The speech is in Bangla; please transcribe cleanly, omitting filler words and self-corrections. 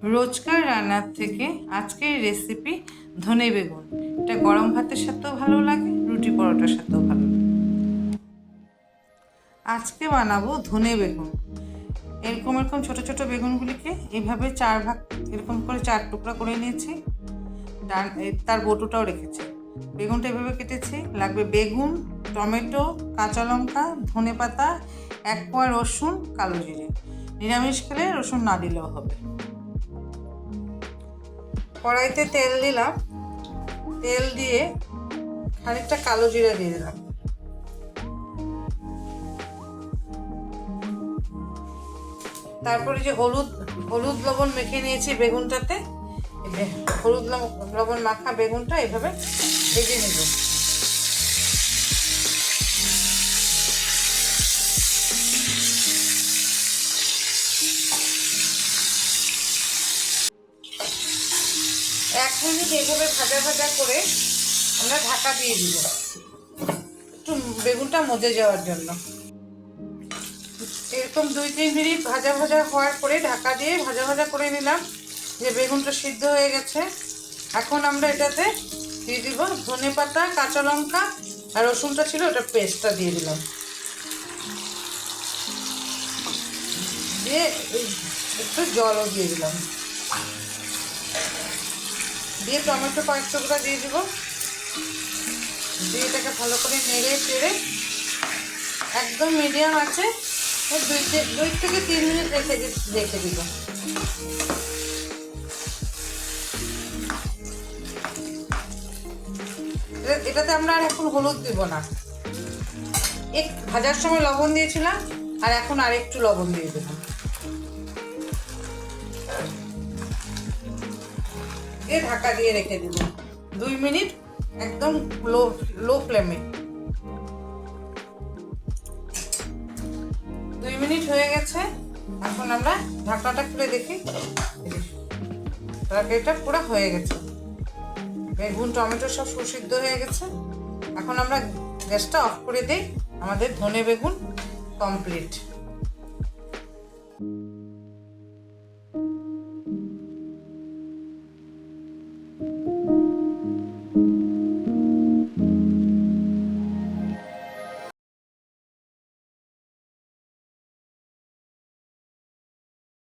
রোজকার রান্নার থেকে আজকের রেসিপি ধনে বেগুন। এটা গরম ভাতের সাথেও ভালো লাগে, রুটি পরোটার সাথেও ভালো লাগে। আজকে বানাবো ধনে বেগুন। এরকম ছোট ছোট বেগুনগুলিকে এইভাবে চার ভাগ, এরকম করে 4 টুকরা করে নিয়েছি। তার বটুটাও রেখেছি। বেগুনটা এভাবে কেটেছি। লাগবে বেগুন, টমেটো, কাঁচা লঙ্কা, ধনে পাতা, 1 কোয়া রসুন, কালো জিরে। নিরামিষ খেলে রসুন না দিলেও হবে। কড়াইতে তেল দিলাম, তেল দিয়ে খানিকটা কালো জিরা দিয়ে দিলাম। তারপরে যে হলুদ লবণ মেখে নিয়েছি বেগুনটাতে, হলুদ লবণ মাখা বেগুনটা এভাবে ভেজে নেব। এক মিনিট এইভাবে ভাজা ভাজা করে আমরা ঢাকা দিয়ে দিব, একটু বেগুনটা মজে যাওয়ার জন্য। এরকম 2-3 মিনিট ভাজা ভাজা হওয়ার পরে ঢাকা দিয়ে ভাজা ভাজা করে নিলাম, যে বেগুনটা সিদ্ধ হয়ে গেছে। এখন আমরা এটাতে দিয়ে দিব ধনে পাতা, কাঁচা লঙ্কা আর রসুনটা ছিল ওটা পেস্টটা দিয়ে দিলাম। দিয়ে একটু জলও দিয়ে দিলাম, দিয়ে টমেটো কয়েক টুকরা দিয়ে দিব। দিয়ে এটাকে ভালো করে নেড়ে চেড়ে একদম মিডিয়াম আছে 2 থেকে 3 মিনিট রেখে দিব। এটাতে আমরা আর এখন হলুদ দিব না। ভাজার সময় লবণ দিয়েছিলাম, আর এখন আর একটু লবণ দিয়ে দেব। ঢাকা দিয়ে রেখে দিব 2 মিনিট, একদম লো ফ্লেমে। 2 মিনিট হয়ে গেছে। এখন আমরা ঢাকনাটা খুলে দেখি, তরকারিটা পুরো হয়ে গেছে। বেগুন টমেটো সব সুসিদ্ধ হয়ে গেছে। এখন আমরা গ্যাসটা অফ করে দিই। আমাদের ধনে বেগুন কমপ্লিট।